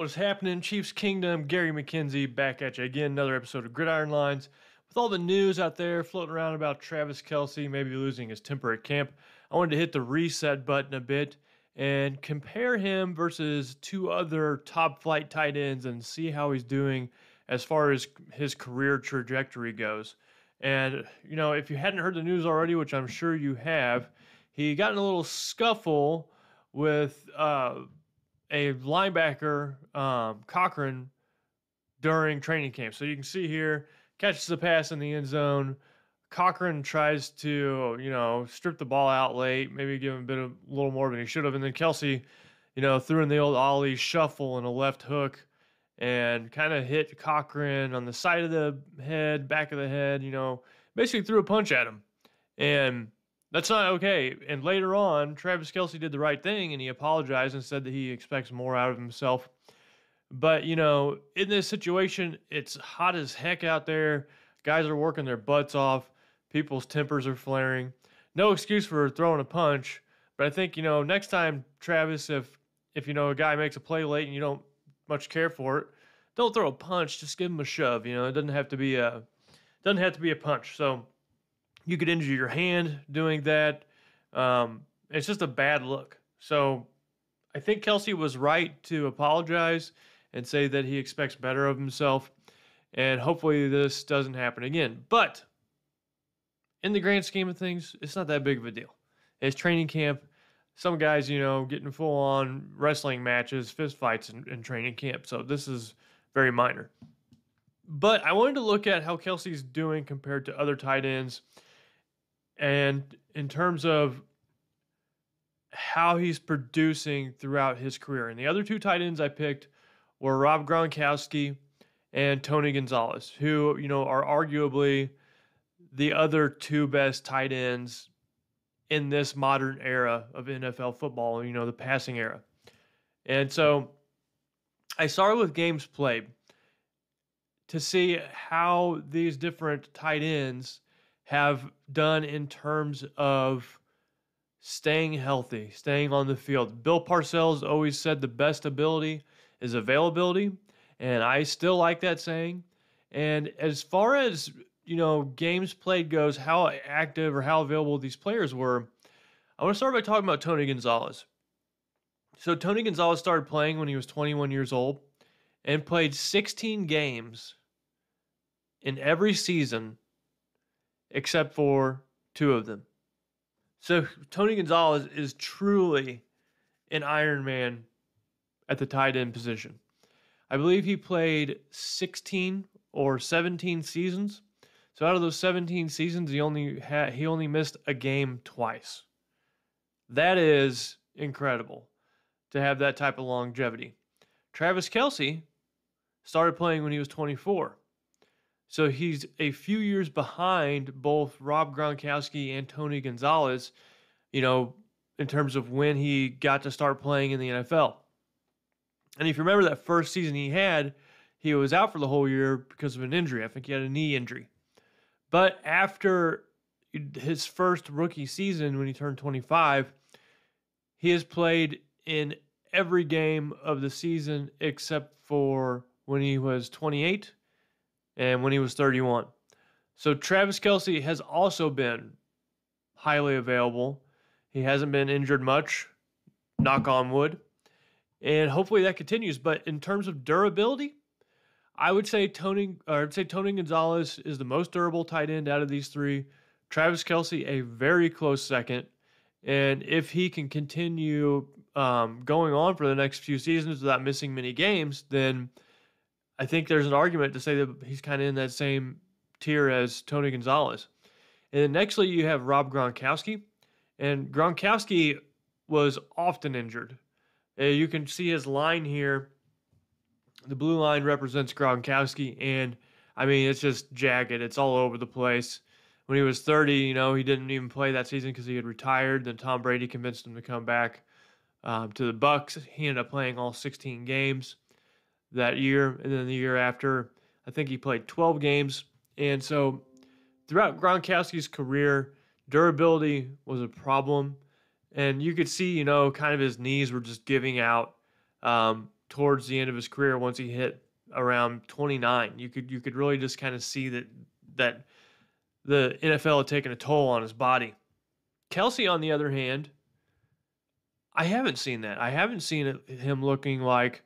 What is happening, Chiefs Kingdom? Gary McKenzie back at you again. Another episode of Gridiron Lines. With all the news out there floating around about Travis Kelce maybe losing his temper at camp, I wanted to hit the reset button a bit and compare him versus two other top flight tight ends and see how he's doing as far as his career trajectory goes. And, if you hadn't heard the news already, which I'm sure you have, he got in a little scuffle with a linebacker, Cochran, during training camp. So you can see here, catches the pass in the end zone. Cochran tries to, strip the ball out late, maybe give him a little more than he should have. And then Kelce, threw in the old Ollie shuffle and a left hook and kind of hit Cochran on the side of the head, back of the head, basically threw a punch at him. And that's not okay. And later on, Travis Kelce did the right thing and he apologized and said that he expects more out of himself. But, in this situation, it's hot as heck out there. Guys are working their butts off. People's tempers are flaring. No excuse for throwing a punch. But I think, next time, Travis, if a guy makes a play late and you don't much care for it, don't throw a punch. Just give him a shove. It doesn't have to be a punch. So you could injure your hand doing that. It's just a bad look. So I think Kelce was right to apologize and say that he expects better of himself. And hopefully this doesn't happen again. But in the grand scheme of things, it's not that big of a deal. It's training camp. Some guys, getting full-on wrestling matches, fist fights in training camp. So this is very minor. But I wanted to look at how Kelce's doing compared to other tight ends. And in terms of how he's producing throughout his career. And the other two tight ends I picked were Rob Gronkowski and Tony Gonzalez, who, are arguably the other two best tight ends in this modern era of NFL football, the passing era. And so I started with games played to see how these different tight ends have done in terms of staying healthy, staying on the field. Bill Parcells always said the best ability is availability, and I still like that saying. And as far as, games played goes, how active or how available these players were, I want to start by talking about Tony Gonzalez. So Tony Gonzalez started playing when he was 21 years old and played 16 games in every season except for two of them. So Tony Gonzalez is truly an Iron Man at the tight end position. I believe he played 16 or 17 seasons. So out of those 17 seasons, he only missed a game twice. That is incredible to have that type of longevity. Travis Kelce started playing when he was 24. So he's a few years behind both Rob Gronkowski and Tony Gonzalez, in terms of when he got to start playing in the NFL. And if you remember that first season he was out for the whole year because of an injury. I think he had a knee injury. But after his first rookie season, when he turned 25, he has played in every game of the season except for when he was 28 and when he was 31. So Travis Kelce has also been highly available. He hasn't been injured much, knock on wood. And hopefully that continues. But in terms of durability, I would say Tony Gonzalez is the most durable tight end out of these three. Travis Kelce, a very close second. And if he can continue going on for the next few seasons without missing many games, then I think there's an argument to say that he's kind of in that same tier as Tony Gonzalez. And then nextly, you have Rob Gronkowski. And Gronkowski was often injured. You can see his line here. The blue line represents Gronkowski, and it's just jagged. It's all over the place. When he was 30, he didn't even play that season because he had retired. Then Tom Brady convinced him to come back to the Bucs. He ended up playing all 16 games that year, and then the year after, I think he played 12 games. And so throughout Gronkowski's career, durability was a problem. And you could see, kind of his knees were just giving out. towards the end of his career once he hit around 29. You could really just kind of see that the NFL had taken a toll on his body. Kelce, on the other hand, I haven't seen that. I haven't seen him looking like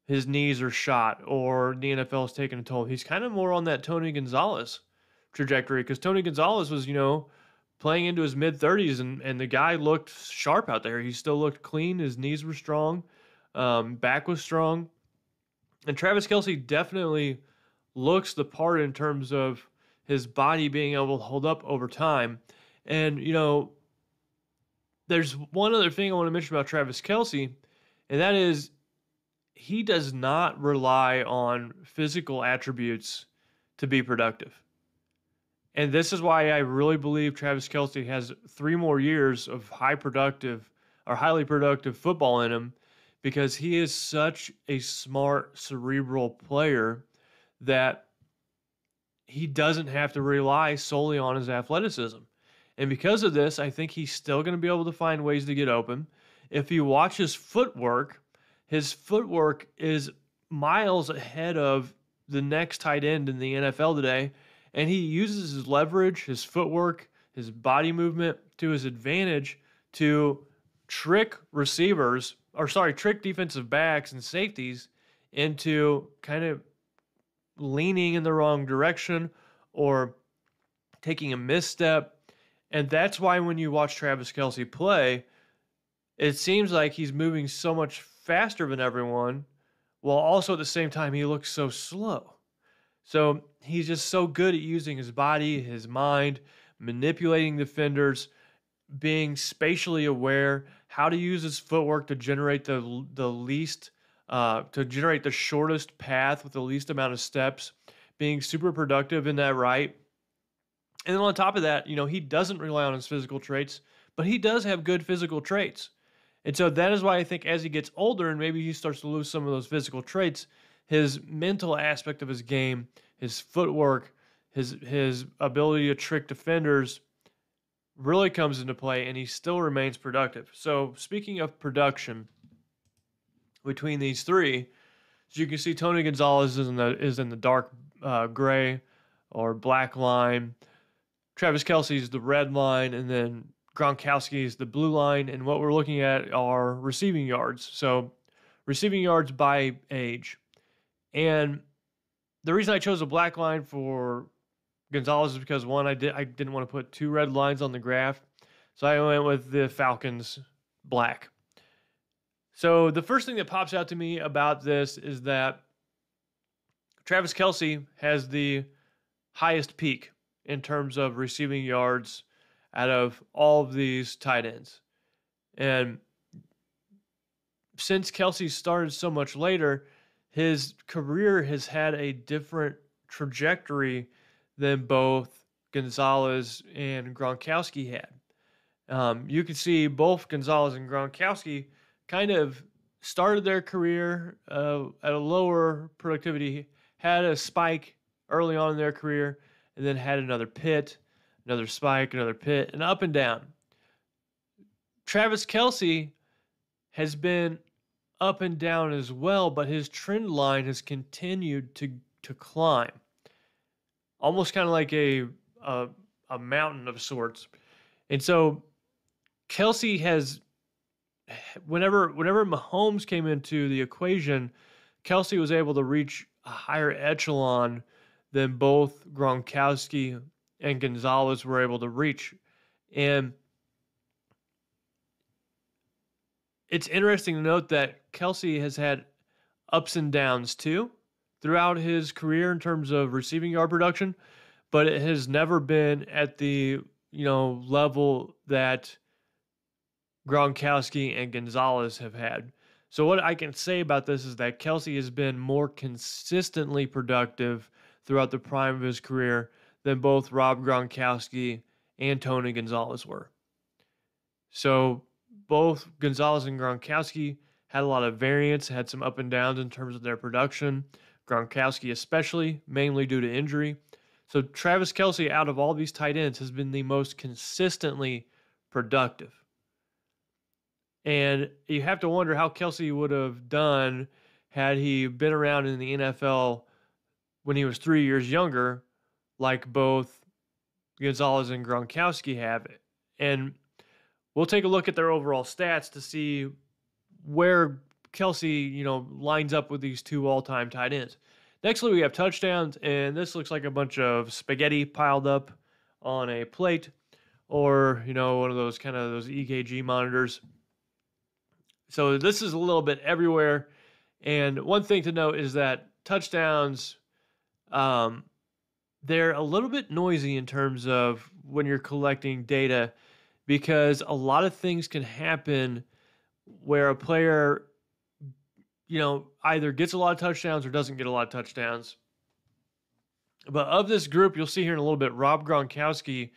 his knees are shot or the NFL is taking a toll. He's kind of more on that Tony Gonzalez trajectory because Tony Gonzalez was, playing into his mid 30s and the guy looked sharp out there. He still looked clean. His knees were strong, back was strong. And Travis Kelce definitely looks the part in terms of his body being able to hold up over time. And, there's one other thing I want to mention about Travis Kelce, and that is he does not rely on physical attributes to be productive. And this is why I really believe Travis Kelce has 3 more years of highly productive football in him because he is such a smart, cerebral player that he doesn't have to rely solely on his athleticism. And because of this, I think he's still going to be able to find ways to get open. If you watch his footwork is miles ahead of the next tight end in the NFL today. And he uses his leverage, his footwork, his body movement to his advantage to trick defensive backs and safeties into kind of leaning in the wrong direction or taking a misstep. And that's why when you watch Travis Kelce play, it seems like he's moving so much faster than everyone, while also at the same time he looks so slow. So he's just so good at using his body, his mind, manipulating defenders, being spatially aware, how to use his footwork to generate the shortest path with the least amount of steps, being super productive in that right. And then on top of that, he doesn't rely on his physical traits, but he does have good physical traits. And so that is why I think as he gets older and maybe he starts to lose some of those physical traits, his mental aspect of his game, his footwork, his ability to trick defenders really comes into play, and he still remains productive. So speaking of production between these three, as you can see, Tony Gonzalez is in the dark gray or black line. Travis Kelce is the red line, and then Gronkowski is the blue line. And what we're looking at are receiving yards. So receiving yards by age. And the reason I chose a black line for Gonzalez is because, one, I didn't want to put 2 red lines on the graph. So I went with the Falcons black. So the first thing that pops out to me about this is that Travis Kelce has the highest peak in terms of receiving yards out of all of these tight ends. And since Kelce started so much later, his career has had a different trajectory than both Gonzalez and Gronkowski had. You can see both Gonzalez and Gronkowski kind of started their career at a lower productivity, had a spike early on in their career, and then had another pit, another spike, another pit, and up and down. Travis Kelce has been up and down as well, but his trend line has continued to climb. Almost kind of like a mountain of sorts. And so Kelce has, whenever Mahomes came into the equation, Kelce was able to reach a higher echelon than both Gronkowski and Gonzalez were able to reach. And it's interesting to note that Kelce has had ups and downs too throughout his career in terms of receiving yard production, but it has never been at the level that Gronkowski and Gonzalez have had. So what I can say about this is that Kelce has been more consistently productive throughout the prime of his career than both Rob Gronkowski and Tony Gonzalez were. So both Gonzalez and Gronkowski had a lot of variance, had some up and downs in terms of their production. Gronkowski especially, mainly due to injury. So Travis Kelce, out of all these tight ends, has been the most consistently productive. And you have to wonder how Kelce would have done had he been around in the NFL when he was 3 years younger, like both Gonzalez and Gronkowski have. And we'll take a look at their overall stats to see where Kelce, lines up with these two all-time tight ends. Nextly, we have touchdowns, and this looks like a bunch of spaghetti piled up on a plate, or one of those kind of those EKG monitors. So this is a little bit everywhere. And one thing to note is that touchdowns, they're a little bit noisy in terms of when you're collecting data, because a lot of things can happen where a player, either gets a lot of touchdowns or doesn't get a lot of touchdowns. But of this group, you'll see here in a little bit, Rob Gronkowski,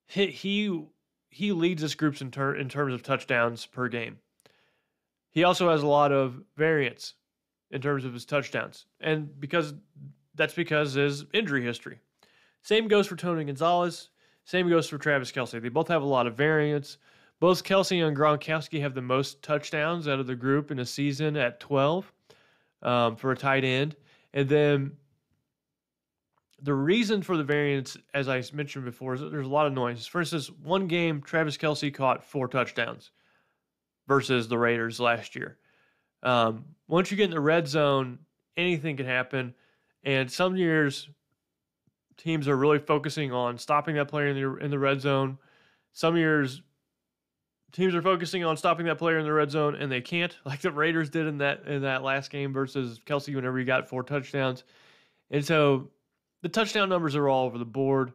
he leads this group in terms of touchdowns per game. He also has a lot of variance in terms of his touchdowns, and that's because his injury history. Same goes for Tony Gonzalez. Same goes for Travis Kelce. They both have a lot of variance. Both Kelce and Gronkowski have the most touchdowns out of the group in a season at 12 for a tight end. And then the reason for the variance, as I mentioned before, is that there's a lot of noise. For instance, one game, Travis Kelce caught 4 touchdowns versus the Raiders last year. Once you get in the red zone, anything can happen. And some years, teams are really focusing on stopping that player in the red zone. Some years, teams are focusing on stopping that player in the red zone, and they can't, like the Raiders did in that last game versus Kelce whenever he got 4 touchdowns. And so the touchdown numbers are all over the board.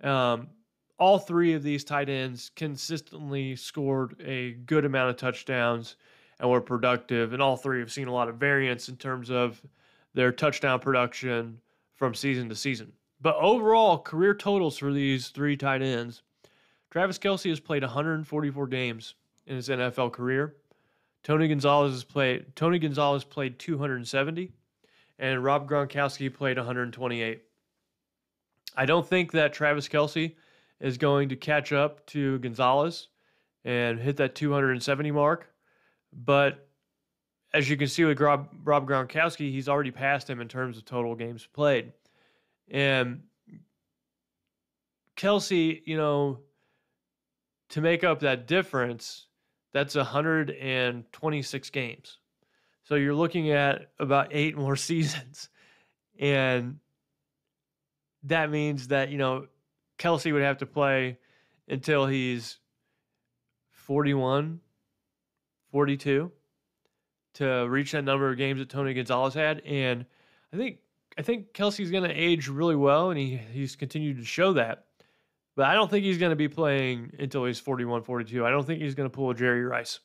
All 3 of these tight ends consistently scored a good amount of touchdowns and were productive, and all 3 have seen a lot of variance in terms of their touchdown production from season to season. But overall, career totals for these 3 tight ends, Travis Kelce has played 144 games in his NFL career. Tony Gonzalez played 270, and Rob Gronkowski played 128. I don't think that Travis Kelce is going to catch up to Gonzalez and hit that 270 mark, but as you can see with Rob Gronkowski, he's already passed him in terms of total games played. And Kelce, to make up that difference, that's 126 games. So you're looking at about 8 more seasons. And that means that, Kelce would have to play until he's 41, 42 to reach that number of games that Tony Gonzalez had. And I think Kelce's going to age really well, and he's continued to show that. But I don't think he's going to be playing until he's 41, 42. I don't think he's going to pull a Jerry Rice.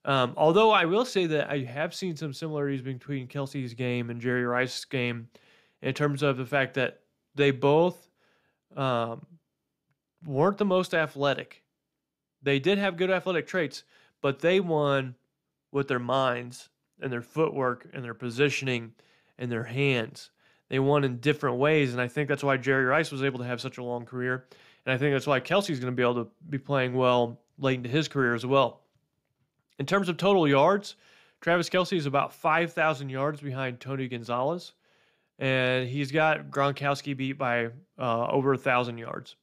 Although I will say that I have seen some similarities between Kelce's game and Jerry Rice's game in terms of the fact that they both weren't the most athletic. They did have good athletic traits, but they won with their minds and their footwork and their positioning and their hands. They won in different ways, and I think that's why Jerry Rice was able to have such a long career, and I think that's why Kelce's going to be able to be playing well late into his career as well. In terms of total yards, Travis Kelce is about 5,000 yards behind Tony Gonzalez, and he's got Gronkowski beat by over 1,000 yards.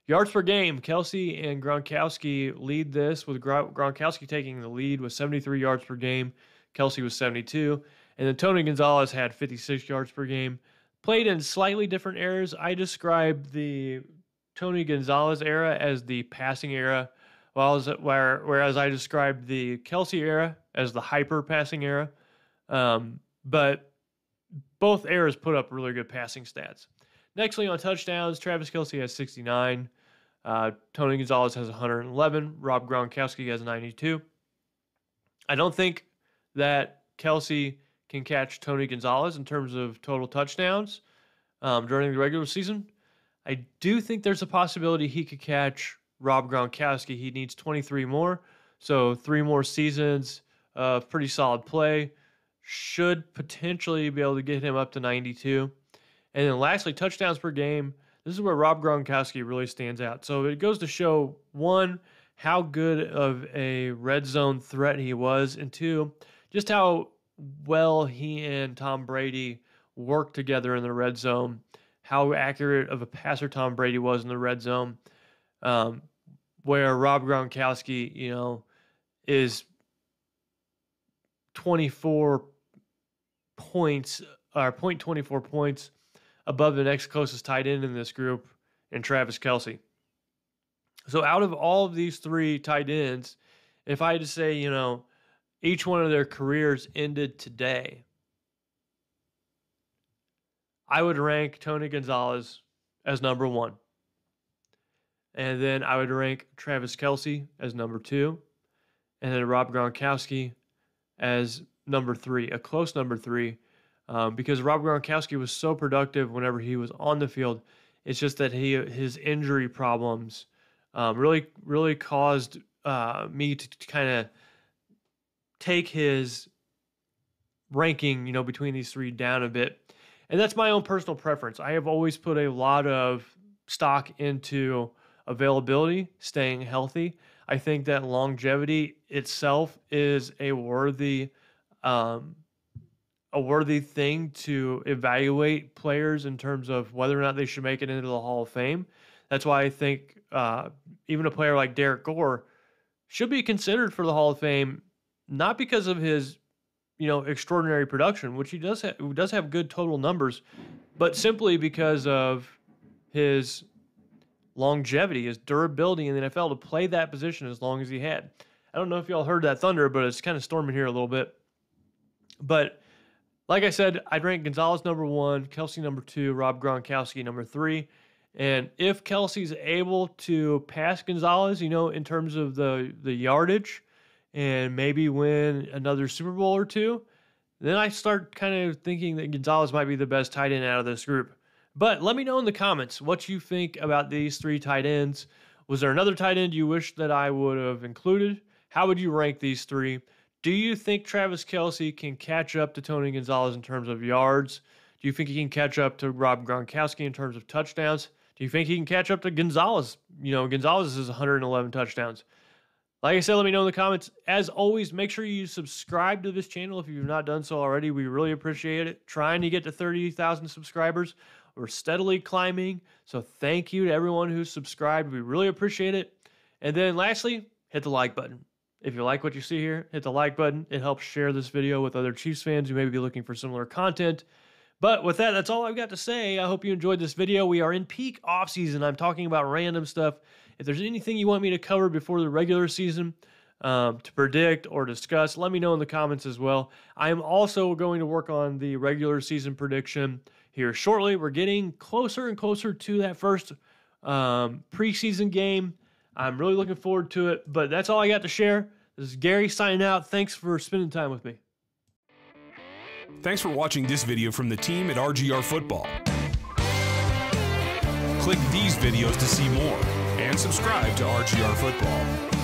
Yards per game, Kelce and Gronkowski lead this, with Gronkowski taking the lead with 73 yards per game. Kelce was 72. And then Tony Gonzalez had 56 yards per game. Played in slightly different eras. I describe the Tony Gonzalez era as the passing era, whereas I described the Kelce era as the hyper passing era. But both eras put up really good passing stats. Nextly on touchdowns, Travis Kelce has 69. Tony Gonzalez has 111. Rob Gronkowski has 92. I don't think that Kelce can catch Tony Gonzalez in terms of total touchdowns during the regular season. I do think there's a possibility he could catch Rob Gronkowski. He needs 23 more, so 3 more seasons of pretty solid play should potentially be able to get him up to 92. And then lastly, touchdowns per game. This is where Rob Gronkowski really stands out. So it goes to show, 1, how good of a red zone threat he was, and 2, just how well he and Tom Brady worked together in the red zone, how accurate of a passer Tom Brady was in the red zone, um, where Rob Gronkowski, is 24 points or 0.24 points above the next closest tight end in this group, and Travis Kelce. So out of all of these three tight ends, if I had to say, each one of their careers ended today, I would rank Tony Gonzalez as number one. And then I would rank Travis Kelce as number two. And then Rob Gronkowski as number three, a close number three, because Rob Gronkowski was so productive whenever he was on the field. It's just that his injury problems really caused me to kind of take his ranking, between these three down a bit. And that's my own personal preference. I have always put a lot of stock into availability, staying healthy. I think that longevity itself is a worthy thing to evaluate players in terms of whether or not they should make it into the Hall of Fame. That's why I think even a player like Derek Gore should be considered for the Hall of Fame, not because of his extraordinary production, which he does have good total numbers, but simply because of his longevity, his durability in the NFL to play that position as long as he had. I don't know if y'all heard that thunder, but it's kind of storming here a little bit. But like I said, I'd rank Gonzalez number one, Kelce number two, Rob Gronkowski number three. And if Kelce's able to pass Gonzalez, in terms of the yardage and maybe win another Super Bowl or two, then I start kind of thinking that Gonzalez might be the best tight end out of this group. But let me know in the comments what you think about these three tight ends. Was there another tight end you wish that I would have included? How would you rank these three? Do you think Travis Kelce can catch up to Tony Gonzalez in terms of yards? Do you think he can catch up to Rob Gronkowski in terms of touchdowns? Do you think he can catch up to Gonzalez? Gonzalez is 111 touchdowns. Like I said, let me know in the comments. As always, make sure you subscribe to this channel if you've not done so already. We really appreciate it. Trying to get to 30,000 subscribers. We're steadily climbing. So thank you to everyone who's subscribed. We really appreciate it. And then lastly, hit the like button. If you like what you see here, hit the like button. It helps share this video with other Chiefs fans who may be looking for similar content. But with that, that's all I've got to say. I hope you enjoyed this video. We are in peak offseason. I'm talking about random stuff. If there's anything you want me to cover before the regular season to predict or discuss, let me know in the comments as well. I am also going to work on the regular season prediction here shortly. We're getting closer and closer to that first preseason game. I'm really looking forward to it, but that's all I got to share. This is Gary signing out. Thanks for spending time with me. Thanks for watching this video from the team at RGR Football. Click these videos to see more and subscribe to RGR Football.